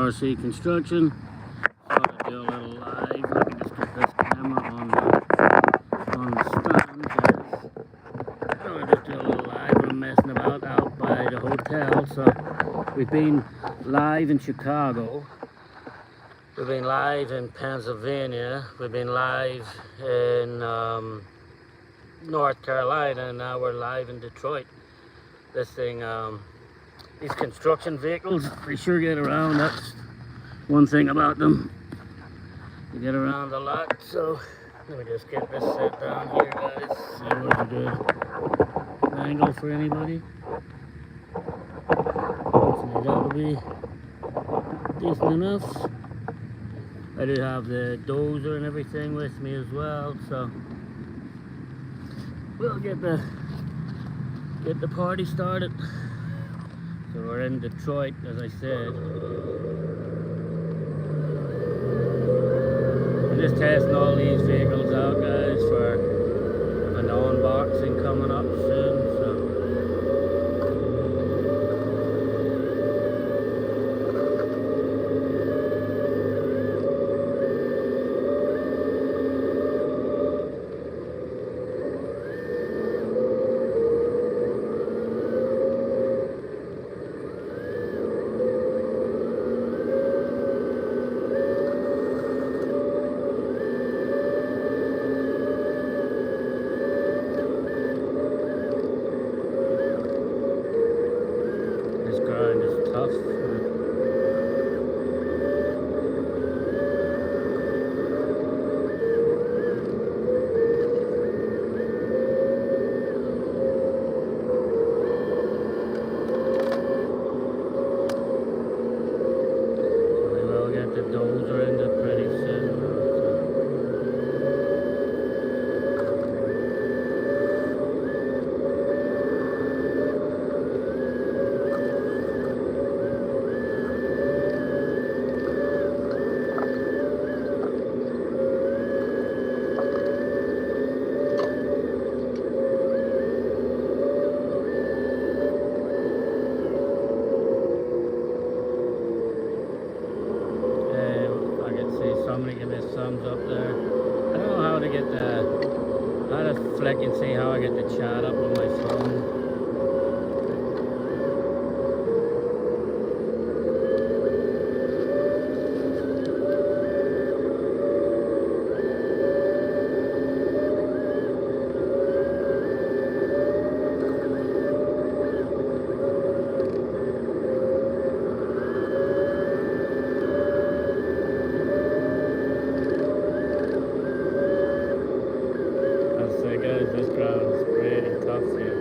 RC construction. Thought I'd do a little live. Let me just get this camera on the stand, guys. I'll just do a little live. I'm messing out by the hotel. So we've been live in Chicago. We've been live in Pennsylvania. We've been live in North Carolina, and now we're live in Detroit. This thing, these construction vehicles, they sure get around. That's one thing about them. You get around a lot. So let me just get this set down here, guys. See what's a good angle for anybody. Hopefully that'll be decent enough. I do have the dozer and everything with me as well, so we'll get the party started. So we're in Detroit, as I said. I'm just testing all these vehicles out, guys, for an unboxing coming up soon. So grind is tough. We will get the dozer in there pretty soon. Somebody give me a thumbs up there. I don't know how to flick and see how I get the chat up on my phone. This ground is pretty tough here.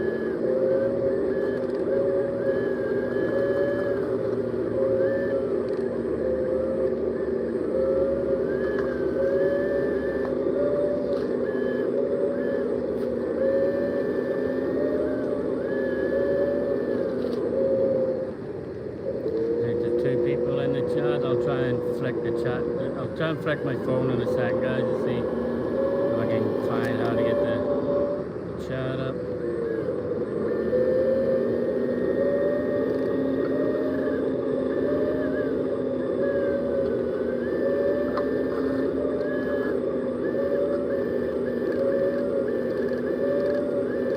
There's two people in the chat. I'll try and flick the chat. I'll try and flick my phone in a sec, guys, to see if I can find how to get the chat up.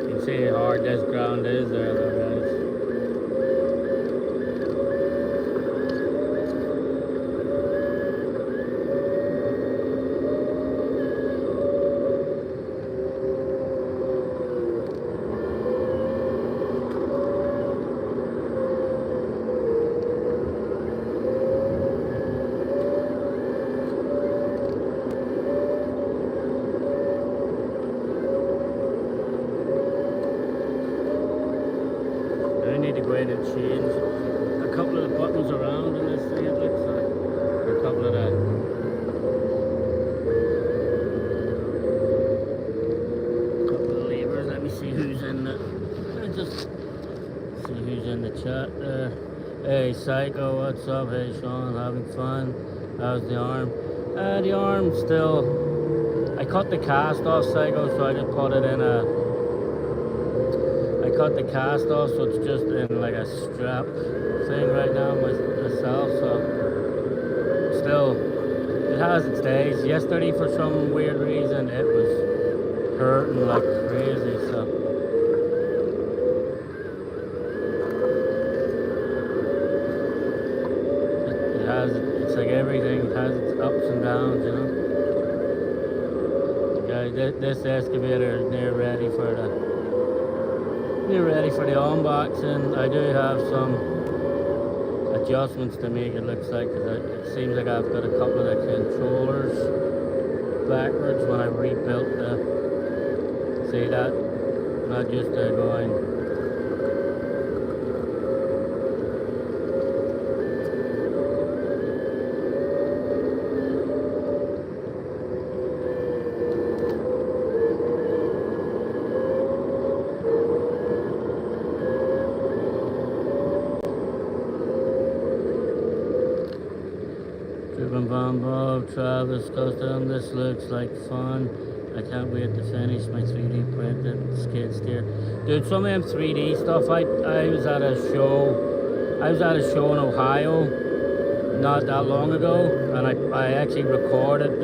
You can see how hard this ground is there, though, guys. I need to go in and change a couple of the buttons around in this thing, it looks like. Or a couple of the levers. Let me see who's in the... Let's just see who's in the chat there. Hey Psycho, what's up? Hey Sean, having fun? How's the arm? The arm still... I cut the cast off, Psycho, so I just put it in a... I cut the cast off, so it's just in like a strap thing right now myself, so as it stays. Yesterday, for some weird reason, it was hurting like crazy, so. It has, it's like everything, it has its ups and downs, you know. Yeah, this excavator is near ready for the unboxing. I do have some adjustments to make, it looks like, because it seems like I've got a couple of the controllers backwards when I rebuilt the, see that, not just going. Bob, Travis goes down. This looks like fun. I can't wait to finish my 3D printed skid steer. Dude, some of them 3D stuff, I was at a show. I was at a show in Ohio not that long ago, and I actually recorded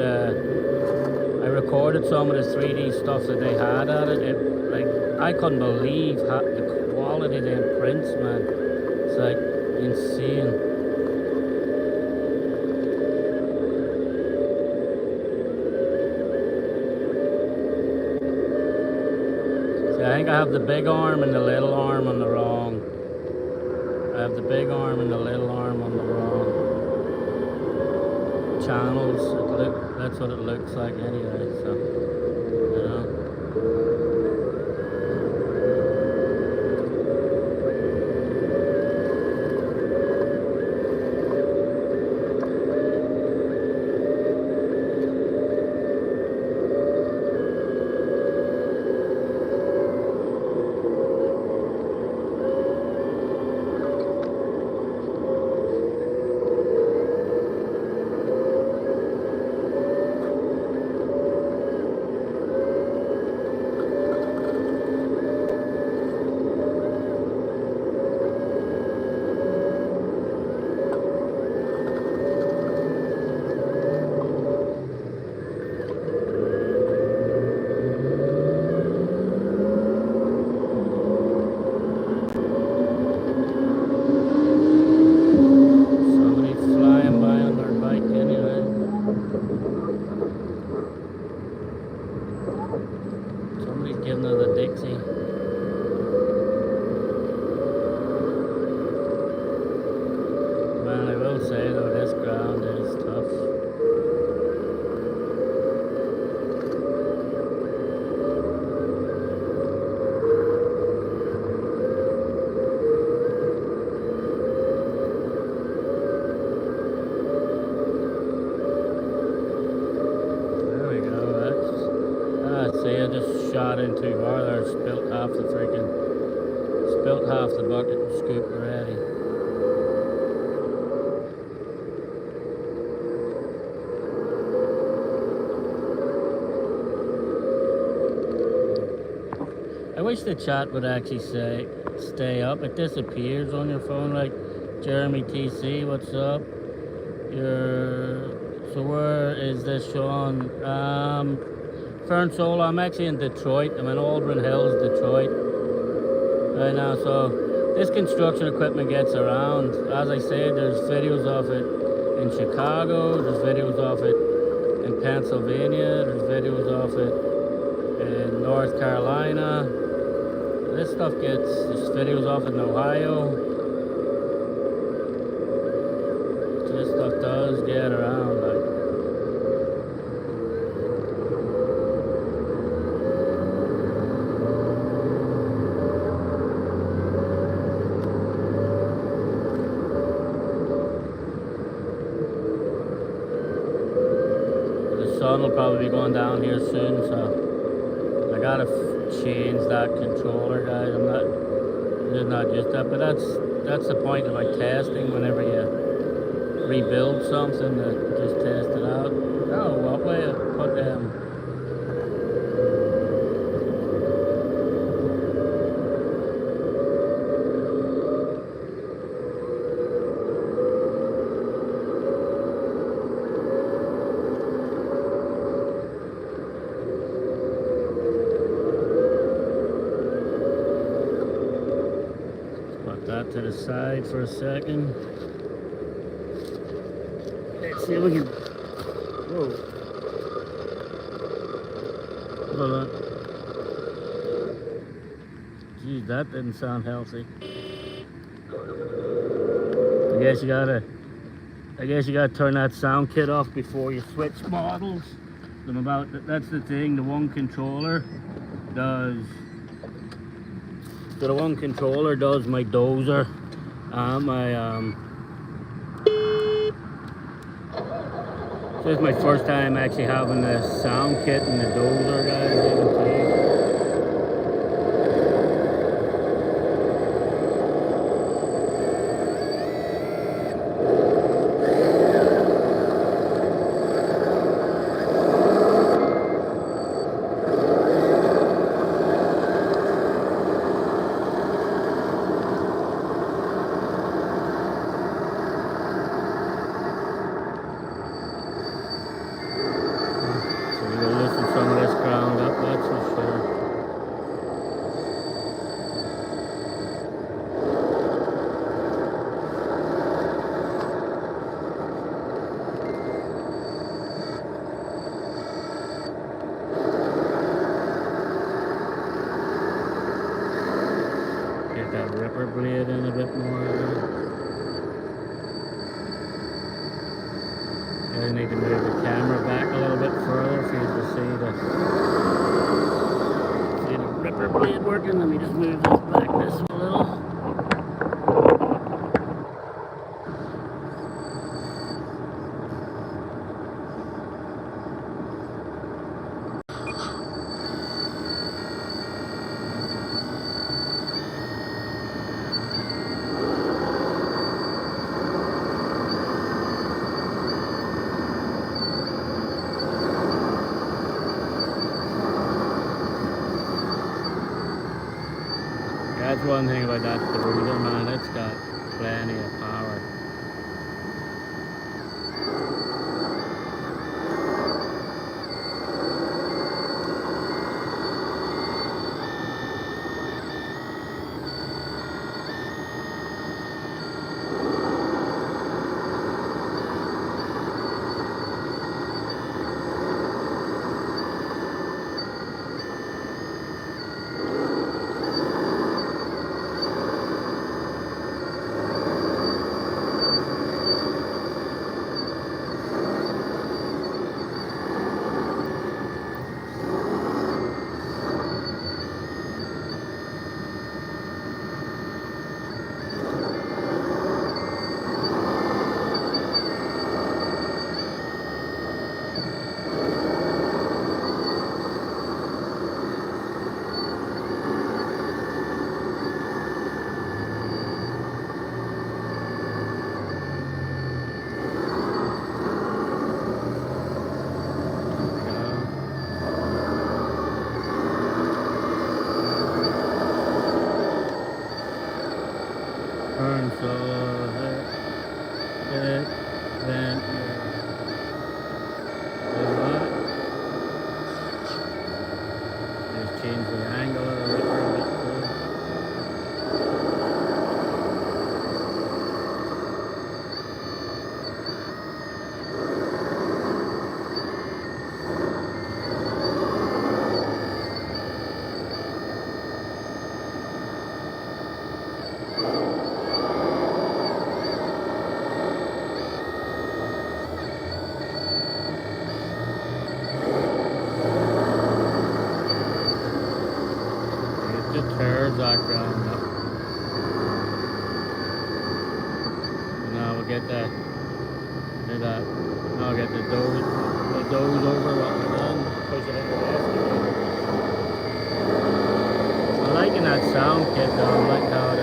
some of the 3D stuff that they had at it. Like, I couldn't believe the quality of them prints, man. It's like insane. I think I have the big arm and the little arm on the wrong. I have the big arm and the little arm on the wrong channels. That's what it looks like anyway, so, you know. Shot in too hard there, spilt half the bucket and scooped already. I wish the chat would actually say stay up. It disappears on your phone, like Jeremy TC, what's up? So where is this, Sean? Fern Soul, I'm actually in Detroit. I'm in Auburn Hills, Detroit right now. So this construction equipment gets around. As I said, there's videos of it in Chicago, there's videos of it in Pennsylvania, there's videos of it in North Carolina. This stuff there's videos of it in Ohio. So this stuff does get around, like. Sun will probably be going down here soon, so I gotta change that controller, guys. It's not just that, but that's the point of like testing. Whenever you rebuild something, to just test it out. Oh, what way to put them? that to the side for a second. Let's see if we can. Whoa. Hold on. Geez, that didn't sound healthy. I guess you gotta turn that sound kit off before you switch models. That's the thing. The one controller does my dozer and my So it's my first time actually having the sound kit and the dozer, guys. You can see. Some of this ground up, that's for sure. Get that ripper blade in a bit more. I need to move the camera back a little bit further for you to see the ripper blade working. Let me just move this back this a little. That's one thing about that cruiser, man. It's got plenty of power. Turn so hit, then just change the angle of the ripper a bit too. Turns that ground up. And now we'll get that. Now we'll get the doze over what we've done. Push it in the excavator. I'm liking that sound kit though. I'm liking how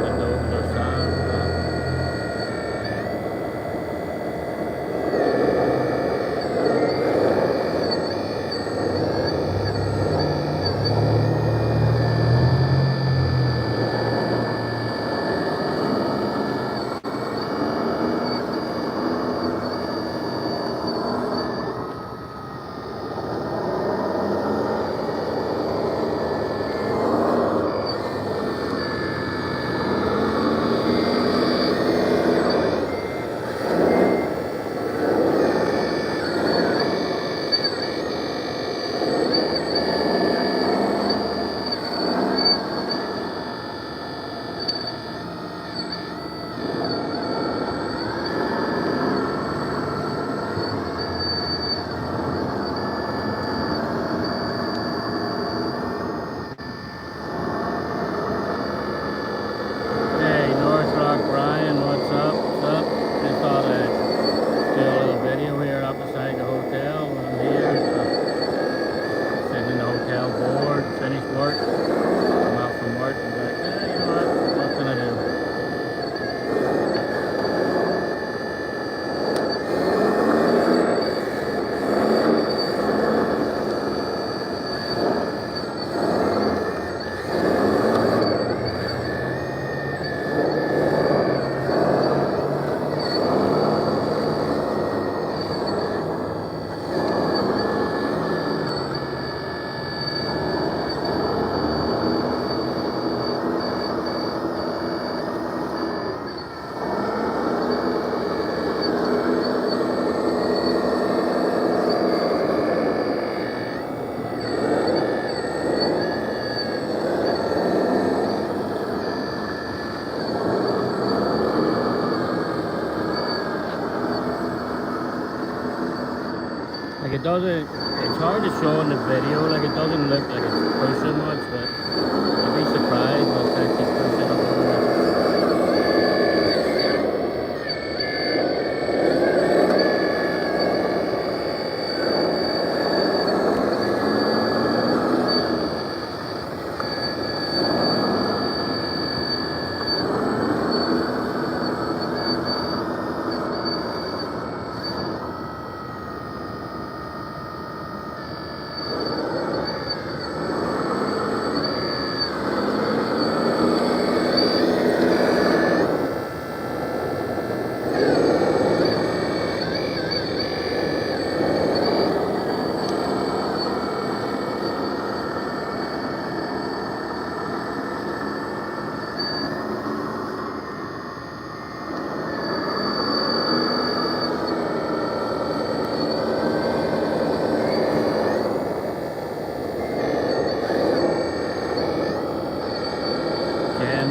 the dozer sounds. Like it doesn't, it's hard to show in the video, like it doesn't look like it's pushing much, but you'd be surprised when it's actually pushing up on it.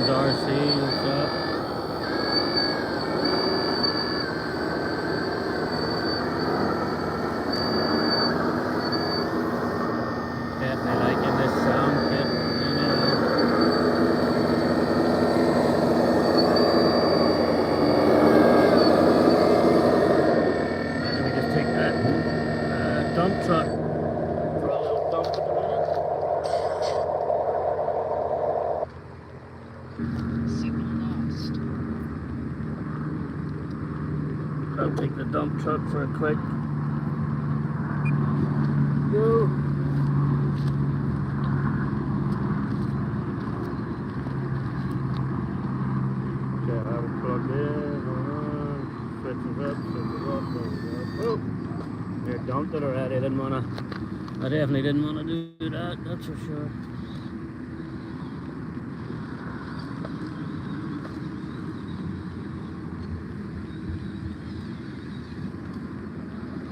RC, what's up? Definitely liking this sound kit. Let me just take that dump truck for a little dump at the minute. I'll take the dump truck for a quick go. Okay, I have it plugged in. Switches up, switches up, switches up. Oh, they're dumped it already. I definitely didn't want to do that, that's for sure.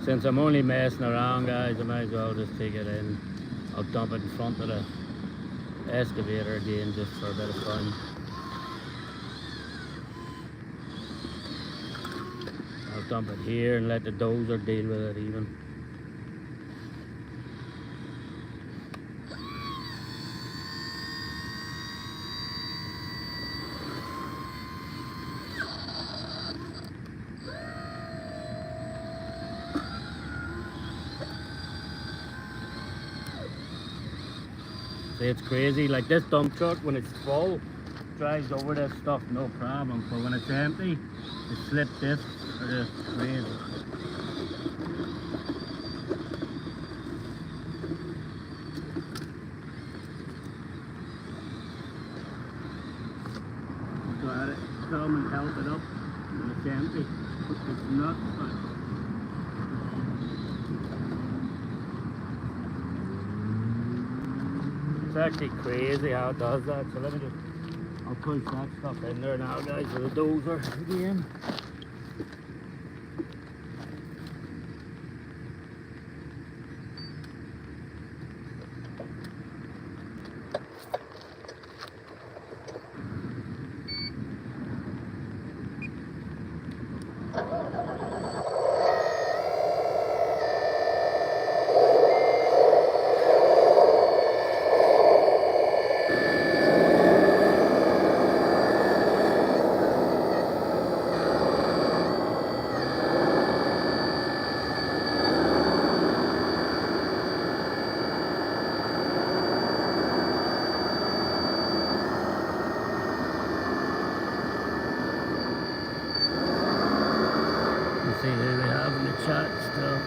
Since I'm only messing around, guys, I might as well just take it in. I'll dump it in front of the excavator again just for a bit of fun. I'll dump it here and let the dozer deal with it even. See, it's crazy, like this dump truck when it's full drives over this stuff no problem, but when it's empty the slip discs are just crazy. Got it, come and help it up when it's empty. It's nuts, but it's actually crazy how it does that. So let me just, I'll push that stuff in there now, guys, with the dozer again. See who we have in the chat still.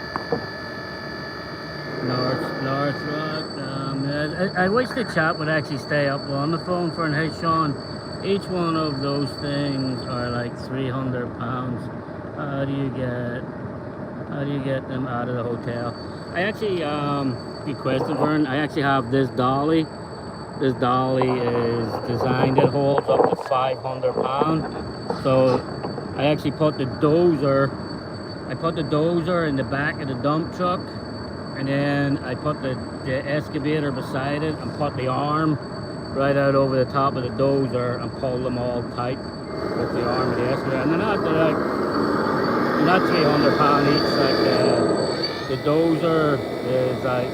North Rock. I wish the chat would actually stay up on the phone for an hey Sean. Each one of those things are like £300. How do you get them out of the hotel? I actually be question for it. I actually have this dolly. This dolly is designed, it holds up to £500. So I actually put the dozer in the back of the dump truck, and then I put the excavator beside it and put the arm right out over the top of the dozer and pull them all tight with the arm of the excavator. And they're not £300 each, like The dozer is like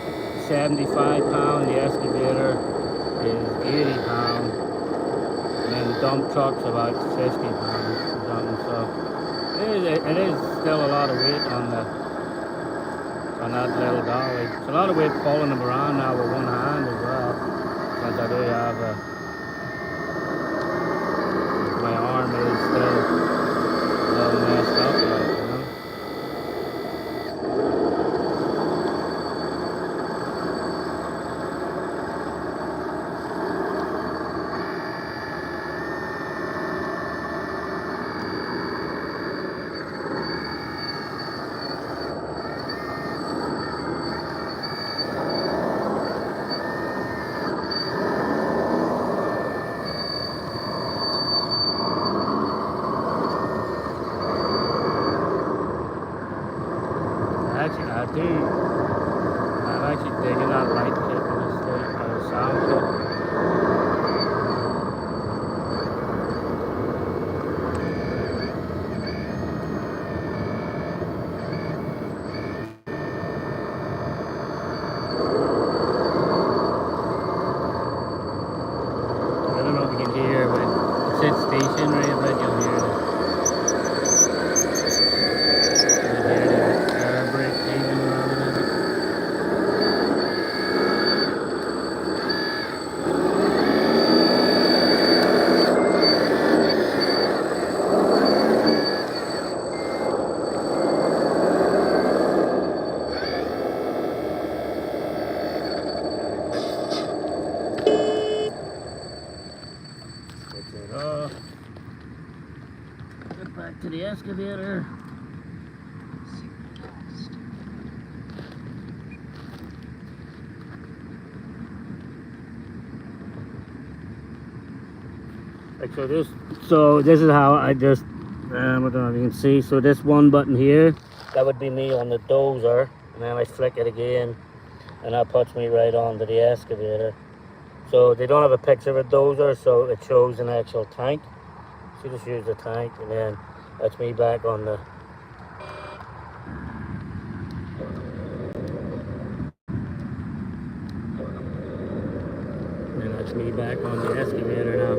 75 pound, the excavator is 80 pound, and then the dump truck's about 50 pounds or something. So it is still a lot of weight on that little dolly. It's a lot of weight pulling them around now with one hand as well, since I do have my arm is still a little messed up, like, you know. Actually, I'm actually digging that light kit in the state, sound kit. I don't know if you can hear, but it said stationary, I bet you'll hear it. You'll hear the air brake even around it. Switch it off. Get back to the excavator. Like so this is how I just, I don't know if you can see, so this one button here, that would be me on the dozer, and then I flick it again, and that puts me right onto the excavator. So they don't have a picture of a dozer, so it shows an actual tank. So you just use the tank, and then that's me back on the excavator now.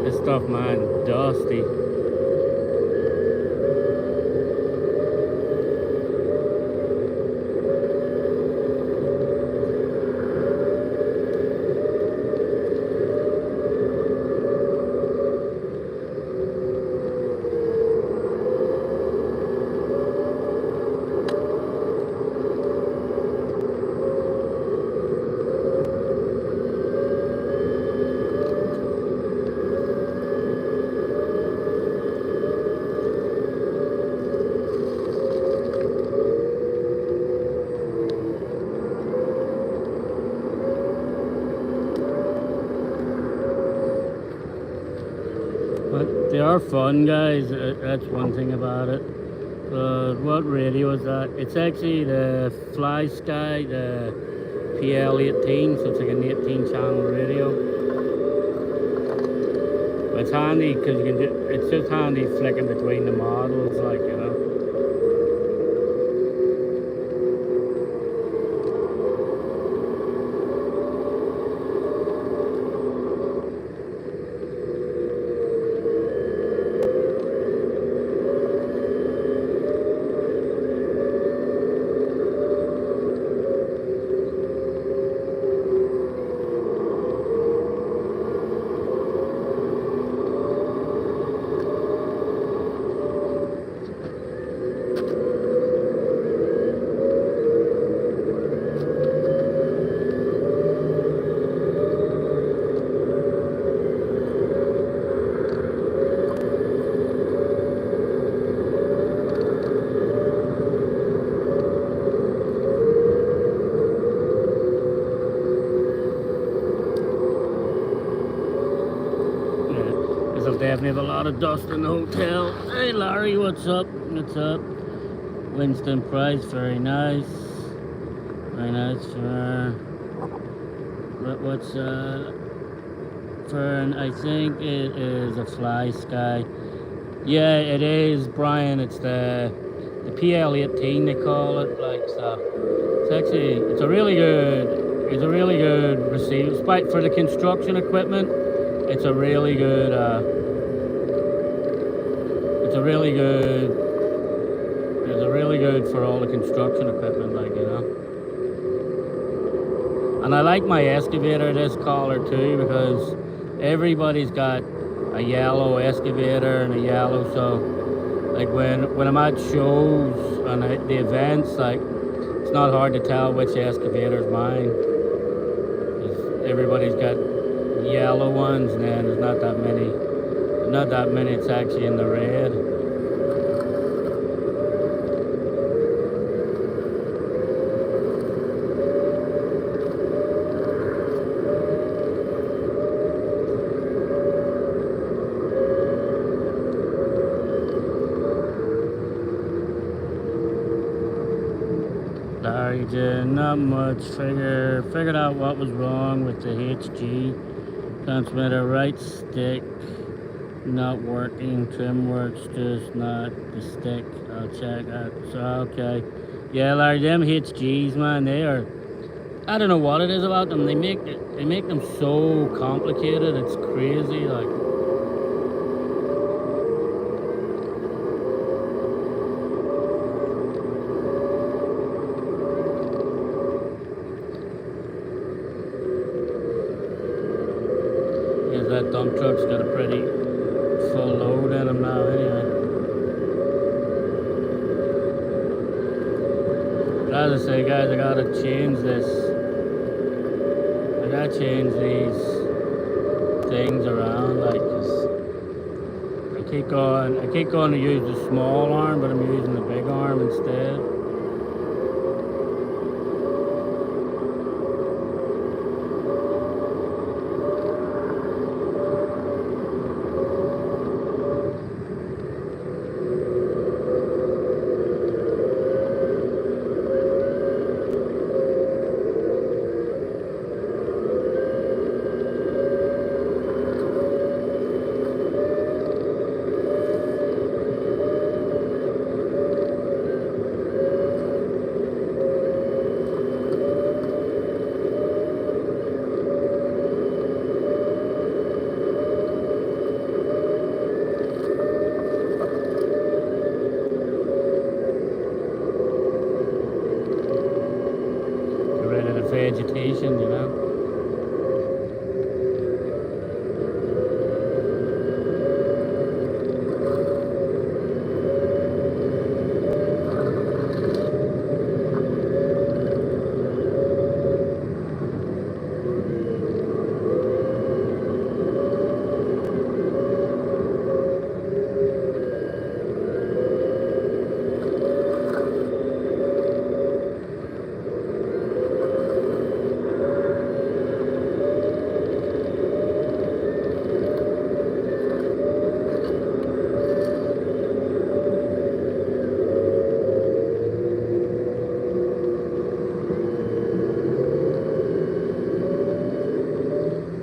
This stuff, man, dusty. But they are fun, guys. That's one thing about it. What radio is that? It's actually the Fly Sky, the PL18, so it's like an 18 channel radio. But it's handy because you can it's just handy flicking between the models, like, you know. definitely have a lot of dust in the hotel. Hey Larry, what's up? What's up? Winston Price, very nice. Very nice for what's Fern, I think it is a fly sky. Yeah, it is, Brian. It's the PL18 they call it. Like so, it's a really good receiver. Despite for the construction equipment, it's a really good. It's a really good for all the construction equipment, like you know. And I like my excavator, this collar too, because everybody's got a yellow excavator and a yellow, so like when I'm at shows and the events, like it's not hard to tell which excavator is mine. Everybody's got yellow ones, and then there's not that many. It's actually in the red. Not much. Figured out what was wrong with the HG transmitter. Right stick not working. Trim works, just not the stick. I'll check that. So okay, yeah, Larry, them HGs, man, they are. I don't know what it is about them. They make them so complicated. It's crazy, like. That dump truck's got a pretty full load in them now anyway. But as I say, guys, I gotta change this. I gotta change these things around, like, 'cause I keep going to use the small arm, but I'm using the big arm instead. Vegetation, you know.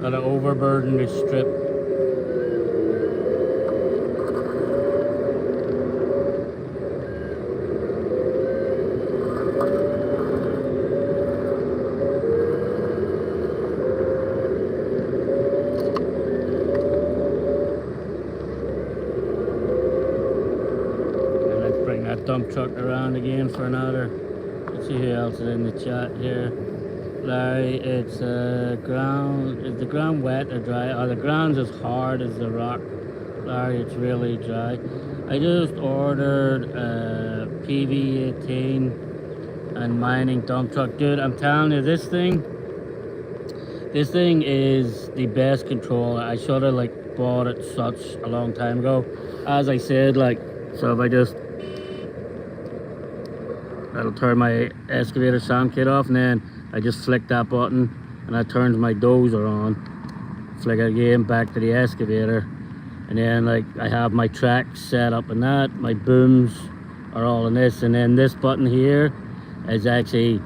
Gotta overburden this strip. And let's bring that dump truck around again for another. Let's see who else is in the chat here. Larry, it's ground. Is the ground wet or dry? Oh, the ground's as hard as the rock. Larry, it's really dry. I just ordered a PV18 and mining dump truck. Dude, I'm telling you, this thing is the best controller. I should have like bought it such a long time ago. As I said, like, so if I just, that'll turn my excavator sound kit off, and then I just flick that button and that turns my dozer on. Flick it again back to the excavator, And then like I have my tracks set up in that, my booms are all in this, and then this button here is actually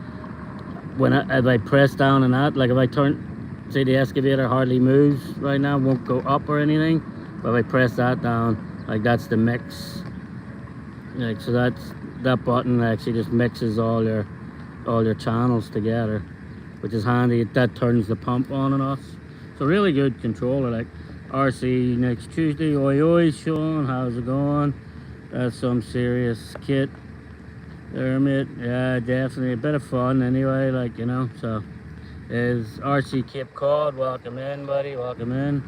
if I press down on that, like if I turn, say the excavator hardly moves right now, won't go up or anything, but if I press that down, like that's the mix, like so that button actually just mixes all your channels together, which is handy. That turns the pump on and off. So really good controller. Like RC next Tuesday. Oi oi Sean, how's it going? That's some serious kit there, mate. Yeah, definitely a bit of fun anyway, like, you know. So is RC Cape Cod. Welcome in, buddy, welcome in.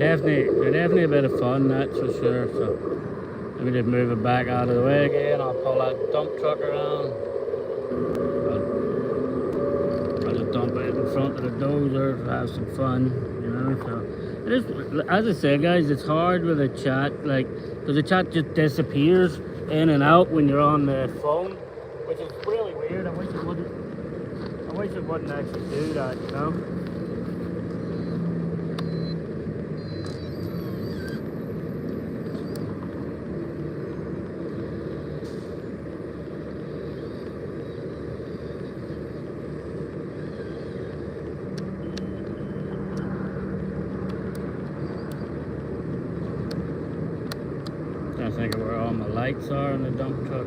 Definitely a bit of fun, that's for sure. So let me just move it back out of the way again. I'll pull that dump truck around. I'll just dump it in front of the dozer to have some fun, you know. So it is, as I said, guys, it's hard with a chat, like, because the chat just disappears in and out when you're on the phone, which is really weird. I wish it wouldn't actually do that, you know. I think of where all my lights are in the dump truck.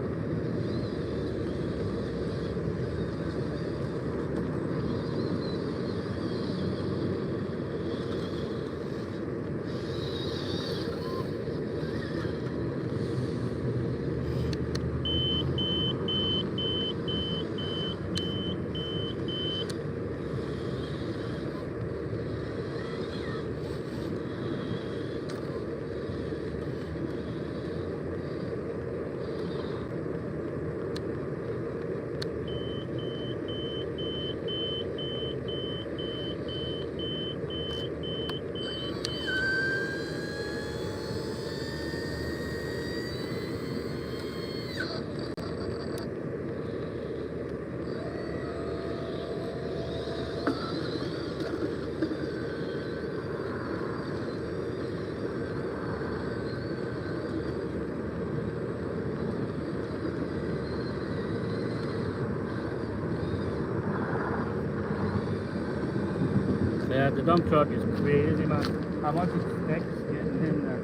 Yeah, the dump truck is crazy, man. How much it sticks getting in there.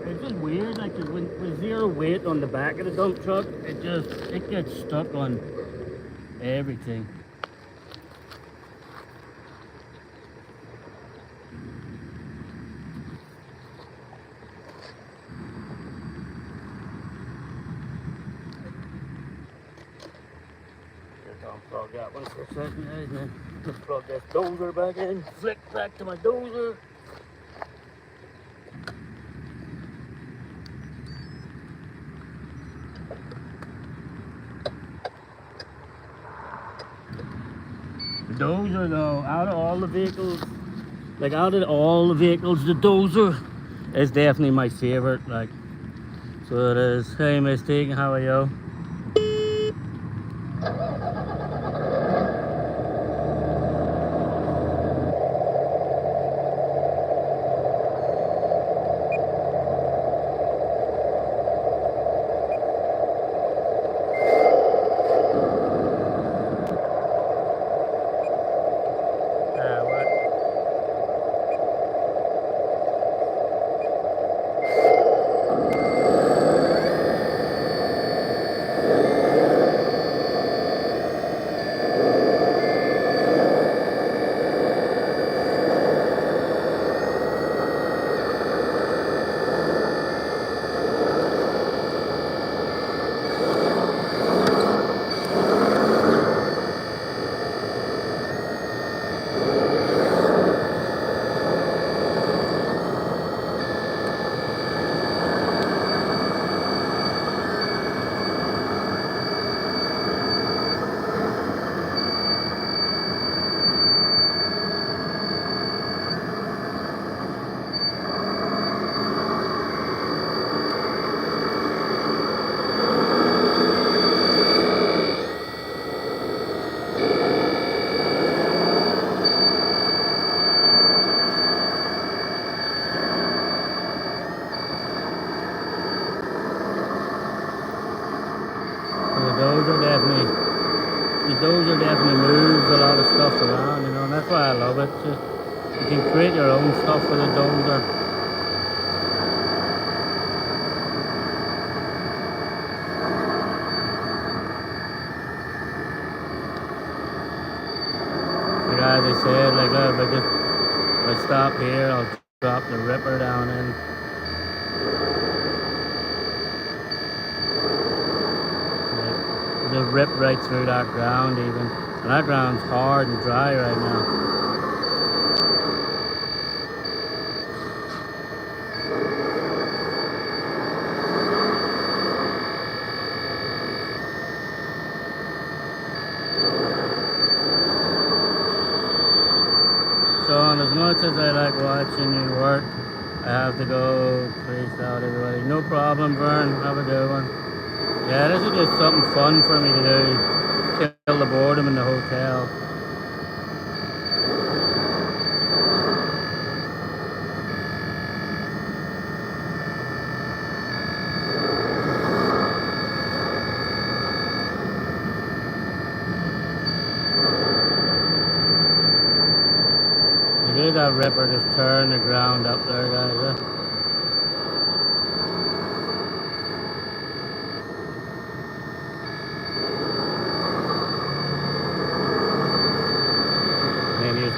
It's just weird, like with zero weight on the back of the dump truck, it gets stuck on everything. unplug that one for a second, guys, and then just plug this dozer back in, flick back to my dozer. The dozer though, out of all the vehicles, the dozer is definitely my favorite, like, so it is. Hey Miss Tegan, how are you? Dozer definitely moves a lot of stuff around, you know, and that's why I love it. Just, you can create your own stuff with a dozer. Like as I said, like if I stop here, I'll drop the ripper down in. They'll rip right through that ground even. And that ground's hard and dry right now. So as much as I like watching you work, I have to go. Peace out everybody. No problem, Vern. Have a good one. Yeah, this is just something fun for me to do. Kill the boredom in the hotel. You hear that ripper just turn the ground up there, guys. Yeah?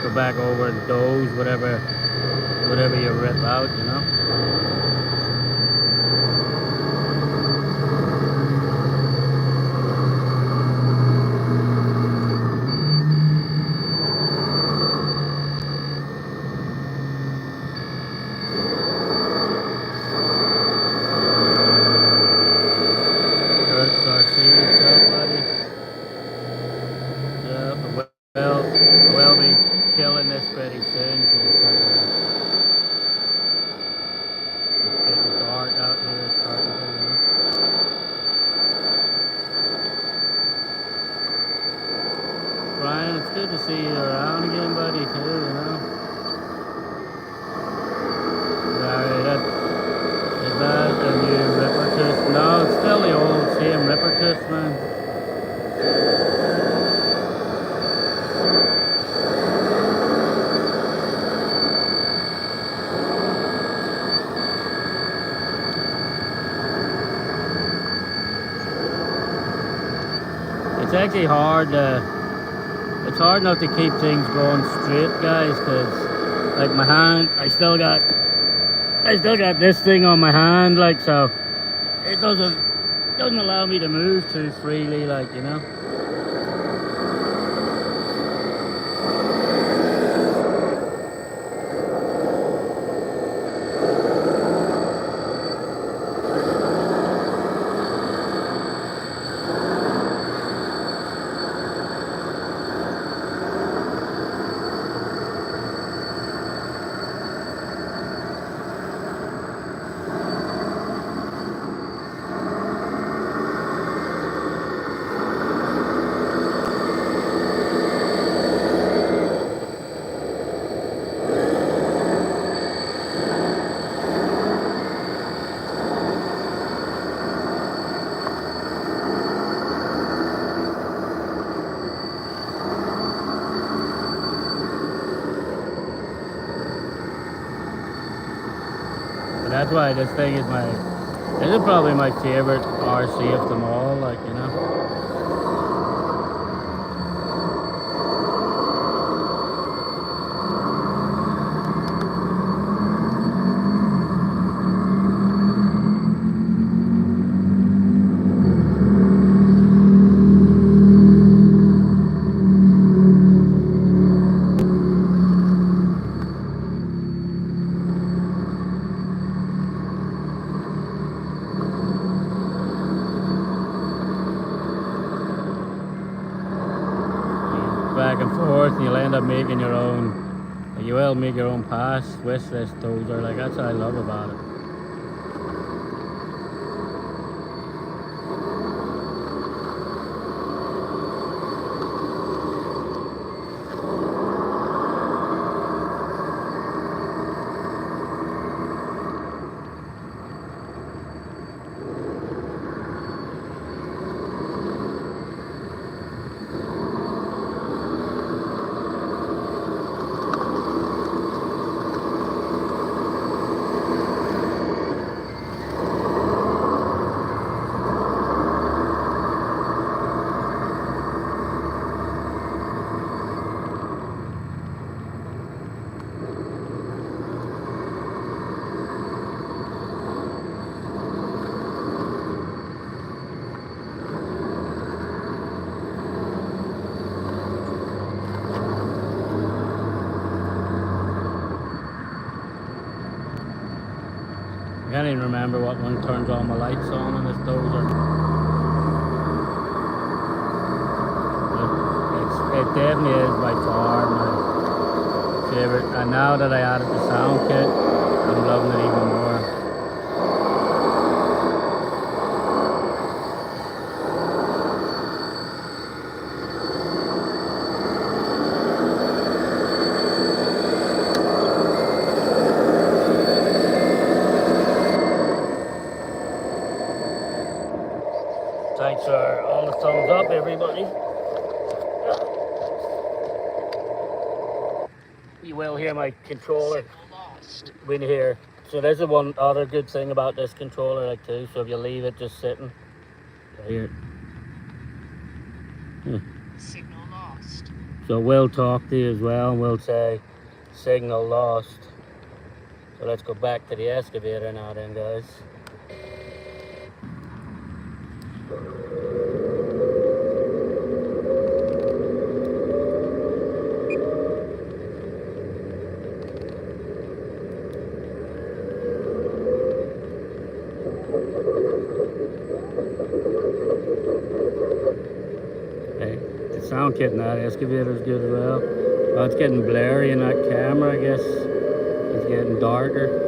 Go back over and doze whatever you rip out, you know. Kurt's our seeds up, buddy. Yeah, we'll be killing this pretty soon because it's getting dark out here. It's starting to, you know. Brian, it's good to see you around again, buddy, too, you know. Sorry, is that the new ripper tooth? No, it's still the old same ripper tooth, man. It's actually hard it's hard not to keep things going straight, guys, because like my hand, I still got this thing on my hand, like, so it doesn't allow me to move too freely, like, you know. And that's why this thing is this is probably my favorite RC of them all, like, you know. Back and forth, and you'll end up making your own. You will make your own pass with this dozer. Like, that's what I love about it. I can't even remember what one turns all my lights on in this dozer. But it definitely is by far my favorite. And now that I added the sound kit, I'm loving it even more. Thanks for all the thumbs up, everybody. You will hear my controller when you hear. So there's the one other good thing about this controller, like, too. So if you leave it just sitting, you hear it. Signal lost. So we'll talk to you as well, and we'll say signal lost. So let's go back to the excavator now then, guys. Sound kit in that excavator is good as well. Oh, it's getting blurry in that camera, I guess. It's getting darker.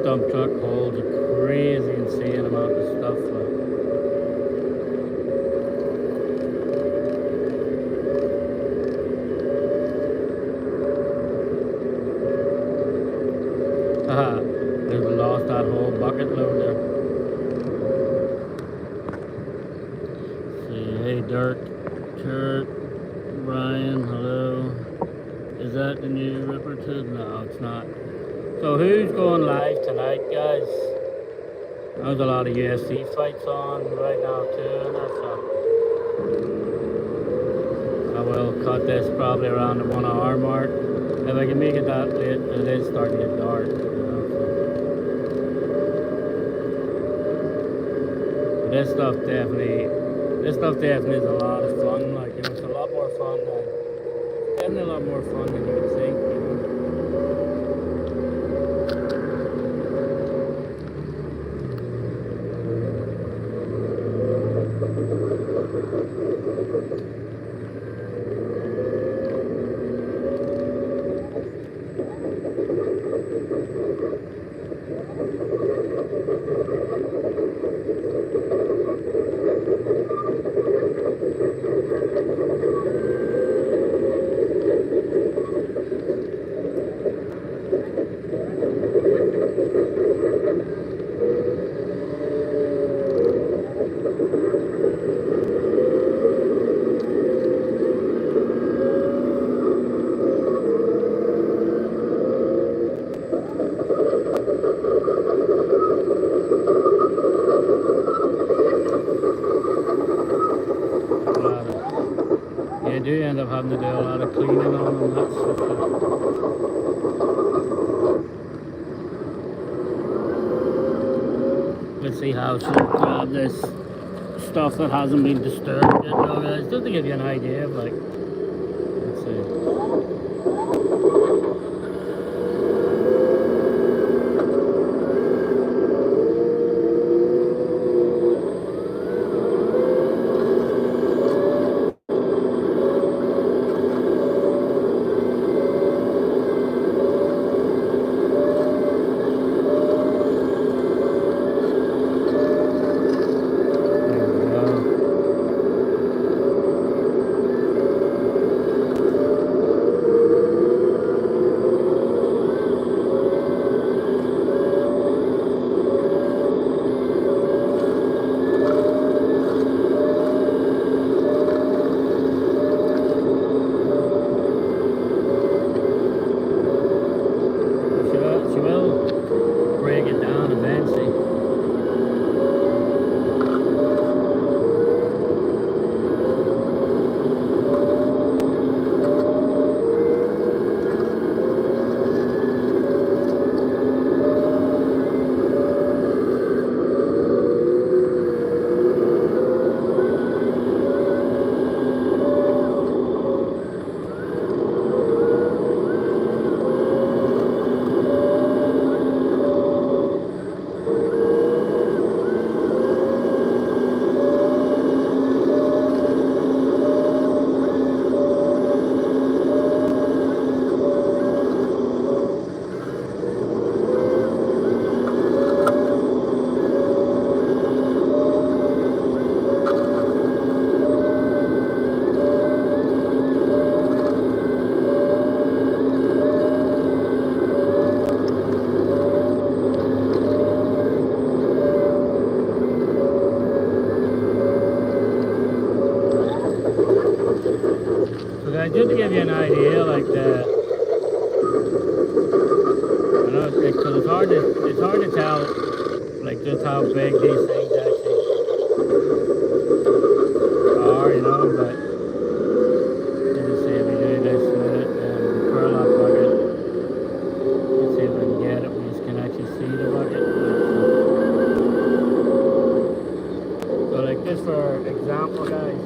dump truck holds a crazy, insane amount of stuff. Haha, just lost that whole bucket load there. See, hey Dirk, Kurt, Brian, hello. Is that the new Ripper Tooth? No, it's not. So who's going live tonight, guys? There's a lot of UFC fights on right now too, and that's I will cut this probably around the 1 hour mark. If I can make it that late, it is starting to get dark. But this stuff definitely is a lot of fun. Like, it's a lot more fun definitely a lot more fun than you would think, you do end up having to do a lot of cleaning on them. That's let's see how to grab this stuff that hasn't been disturbed yet, guys, just to give you an idea of, like, let's see. She will break it down eventually. Just to give you an idea, like because it's hard to tell, like, just how big these things actually are, but let's see if we do this with it, curl up bucket. Let's see if we can get it, we just can actually see the bucket. So like this, for example, guys,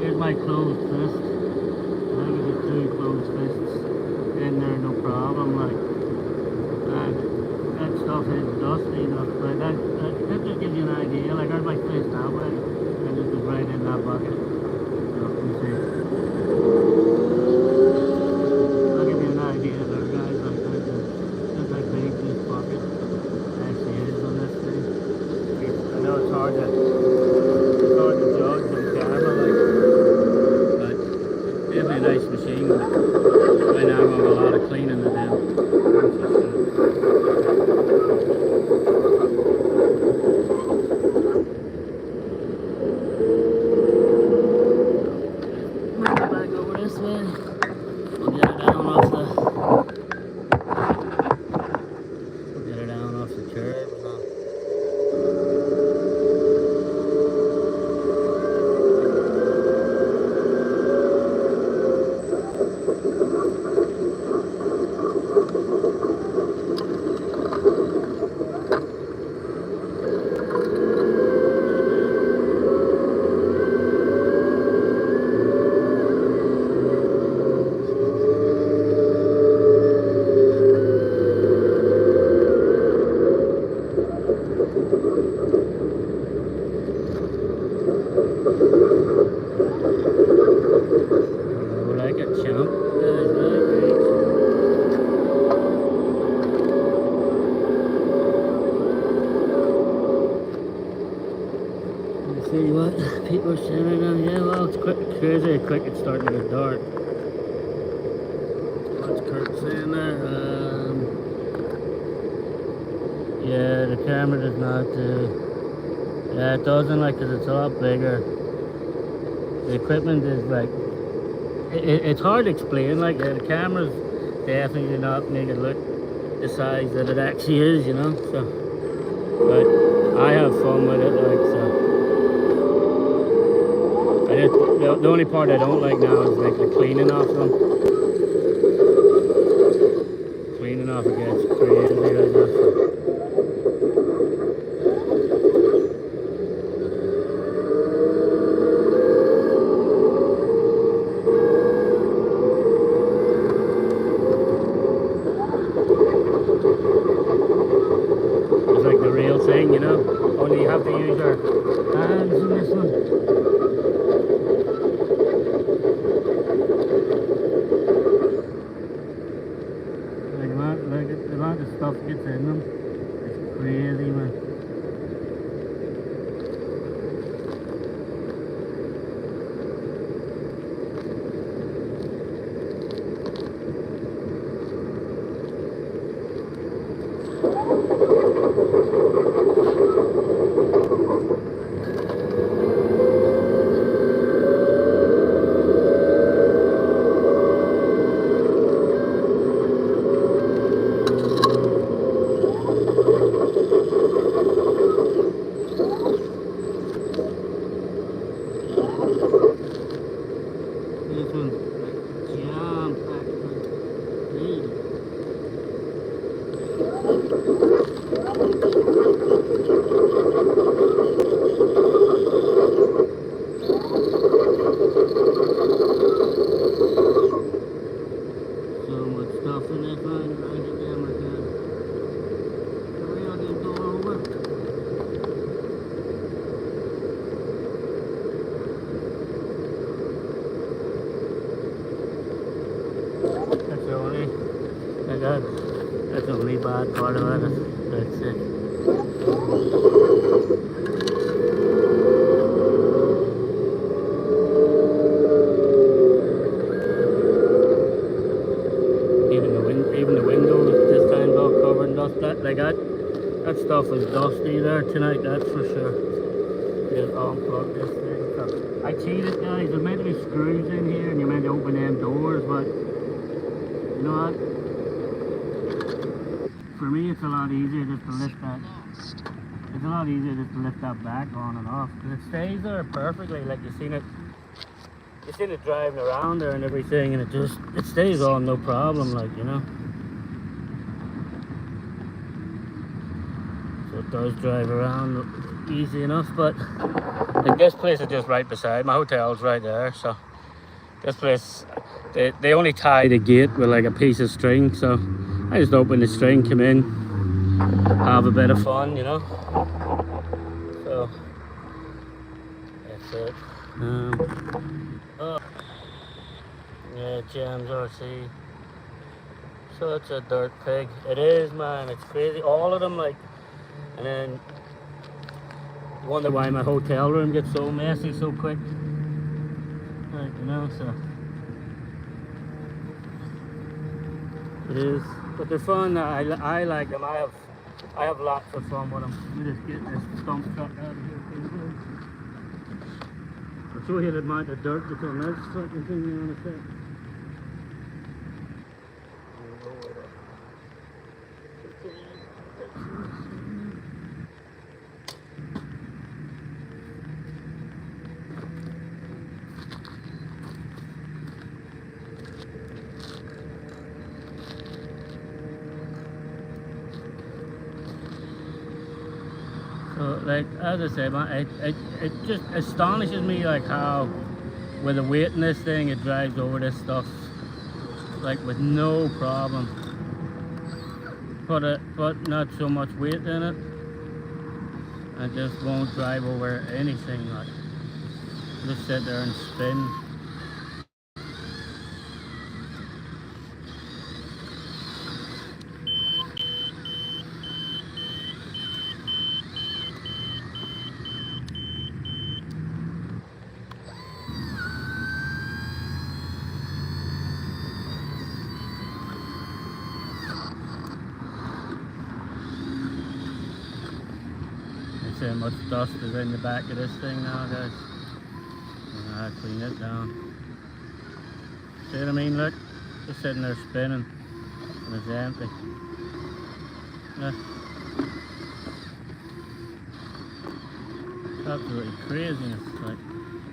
here's my closed fist. I can get 2 closed fists in there, no problem. Like, that stuff is dusty, but that just gives you an idea. Like, there's my fist that way, and just right in that bucket. So you see, that'll give you an idea there, guys. Like, just how big this bucket it's hard to judge on camera, like, but definitely a nice machine. But right now I'm having a lot of cleaning to do. Bring it back over this way. We'll get it down off the. We'll get it down off the curb. Like a chump. See what people are saying right now. Yeah, well, it's crazy how quick it's starting to get dark. What's Kurt saying there? Yeah, the camera does not yeah, it doesn't, like, because it's a lot bigger. The equipment is like, it's hard to explain, like, the cameras definitely do not make it look the size that it actually is, you know, so, but I have fun with it, like, so. The only part I don't like now is like the cleaning off them. Cleaning off it gets crazy right now. It's like the real thing, you know. Only you have to use your hands in this one. Like the amount of stuff gets in them, it's crazy, man. This one's jam-packed with speed. So much stuff in this one, trying to get them like the real didn't go over. That's the only, that's the only bad part of it. That's it. Even the windows this time's all covered in dust. That stuff was dusty there tonight, that's for sure. Just unplug this thing. So I cheated, guys. There's meant to be screws in here, and you're meant to open them doors, but you know what? For me, it's a lot easier just to lift that. It's a lot easier just to lift that back on and off, because it stays there perfectly. Like you've seen it driving around there and everything, and it stays on no problem, like, you know. So it does drive around easy enough, but like this place is just right beside my hotel's right there. So this place, they only tie the gate with like a piece of string, so I just open the string, come in, have a bit of fun, you know. So that's it. Oh, yeah, James RC. Such a dirt pig. It is, man. It's crazy. All of them, like, and then wonder why my hotel room gets so messy so quick. Like, you know, so it is. But they're fun. I like them. I have lots of fun with them. Let me just get this dump truck out of here. I'll show you the amount of dirt that's on this fucking thing there in a sec. So, like, as I said, man, it just astonishes me, like, how with the weight in this thing, it drives over this stuff, like, with no problem. Put not so much weight in it, and just won't drive over anything. Like, just sit there and spin. See how much dust is in the back of this thing now, guys. And I clean it down. See what I mean? Look, just sitting there spinning, and it's empty. Yeah. Absolutely craziness. Like,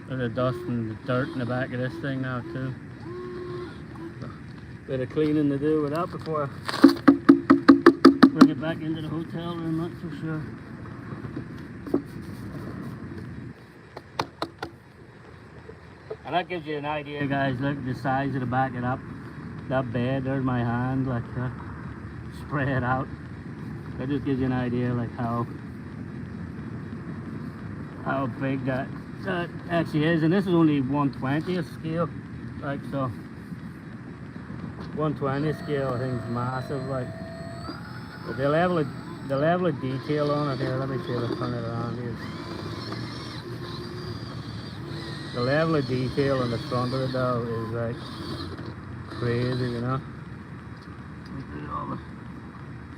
look at the dust and the dirt in the back of this thing now too. Bit of cleaning to do with that before I bring it back into the hotel room, that's for sure. And that gives you an idea, guys. Look at the size of the back of that bed. There's my hand, like spread out. That just gives you an idea, like how big that actually is. And this is only 1/20th scale, like, so 1/20th scale I think is massive. Like, but the level of detail on it here. Let me see if I turn it around here. The level of detail on the front of it though is like crazy, you know. Look at all the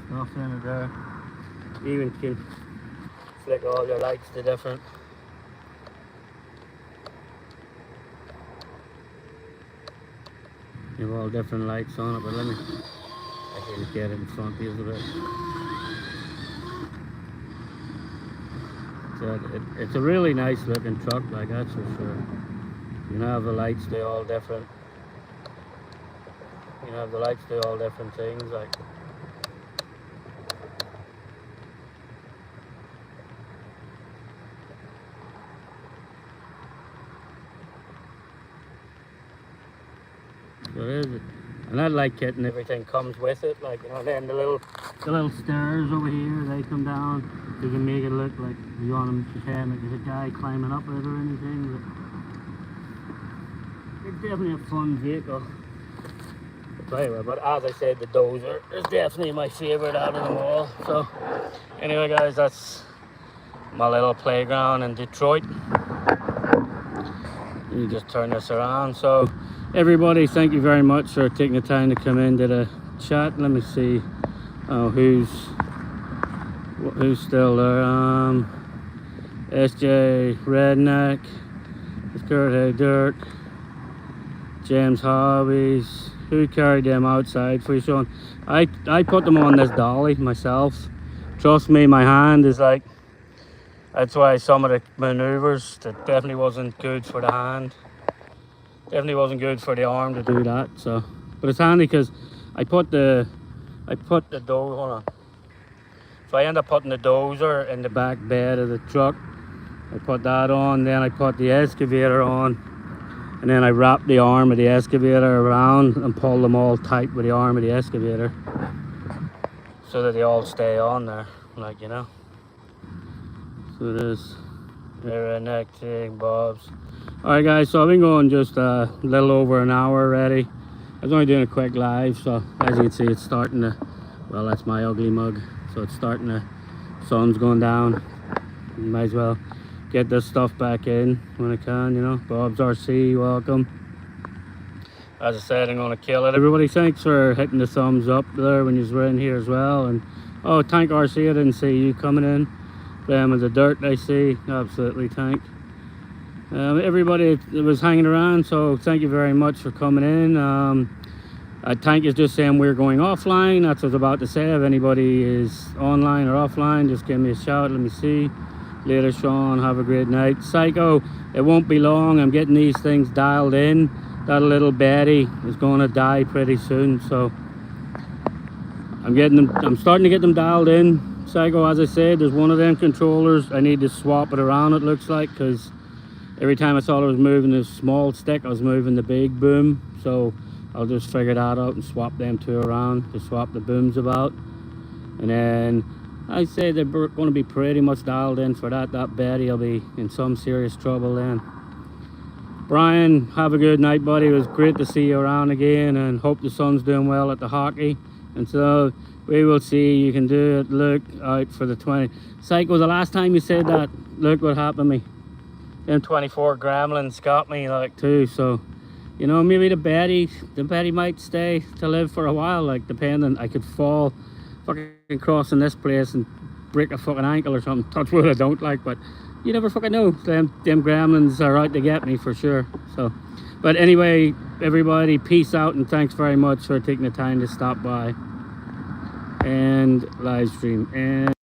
stuff in it there. You even can flick all your lights to different. You have all different lights on it, but let me actually just get it in front of you a bit. It's a really nice looking truck, like, that's for sure. You can have the lights do all different. You can have the lights do all different things, like. So it is. And that light kit and everything comes with it, like, you know. Then the little stairs over here, they come down. You can make it look like you want them to pretend like there's a guy climbing up it or anything. But it's definitely a fun vehicle. But anyway, but as I said, the Dozer is definitely my favourite out of them all. So anyway, guys, that's my little playground in Detroit. You just turn this around. So everybody, thank you very much for taking the time to come into the chat. Let me see who's still there. SJ Redneck, Skirt Dirt, James Hobbies. Who carried them outside for you, Sean? I put them on this dolly myself. Trust me, my hand is like, that's why some of the maneuvers, that definitely wasn't good for the hand. Definitely wasn't good for the arm to do that. So, but it's handy because I put the dozer, hold on. So I end up putting the dozer in the back bed of the truck. I put that on, then I put the excavator on, and then I wrap the arm of the excavator around and pull them all tight with the arm of the excavator so that they all stay on there, like, you know. So it is. They're a neck thing, Bob's. Alright guys, so I've been going just a little over an hour already. I was only doing a quick live, so as you can see, it's starting to, well, that's my ugly mug. So it's starting to, sun's going down. Might as well get this stuff back in when I can, you know. Bob's RC, welcome. As I said, I'm gonna kill it. Everybody, thanks for hitting the thumbs up there when you were in here as well. And oh, Tank RC, I didn't see you coming in. Them with the dirt I see, absolutely Tank. Everybody that was hanging around, so thank you very much for coming in. Tank is just saying we're going offline. That's what I was about to say. If anybody is online or offline, just give me a shout. Let me see. Later, Sean. Have a great night. Psycho, it won't be long. I'm getting these things dialed in. That little Betty is going to die pretty soon, so I'm starting to get them dialed in. Psycho, as I said, there's one of them controllers. I need to swap it around, it looks like, because every time I thought I was moving this small stick, I was moving the big boom. So I'll just figure that out and swap them two around to swap the booms about. And then I say they're going to be pretty much dialed in for that. That Betty will be in some serious trouble then. Brian, have a good night, buddy. It was great to see you around again, and hope the son's doing well at the hockey. And so we will see. You can do it. Look out for the 20. Psycho, the last time you said that, look what happened to me. Them 24 gremlins got me like too. So, you know, maybe the Betty might stay to live for a while, like, depending. I could fall fucking crossing this place and break a fucking ankle or something. Touch wood, I don't like, but you never fucking know. Them gremlins are out to get me for sure. So, but anyway, everybody, peace out, and thanks very much for taking the time to stop by and live stream. And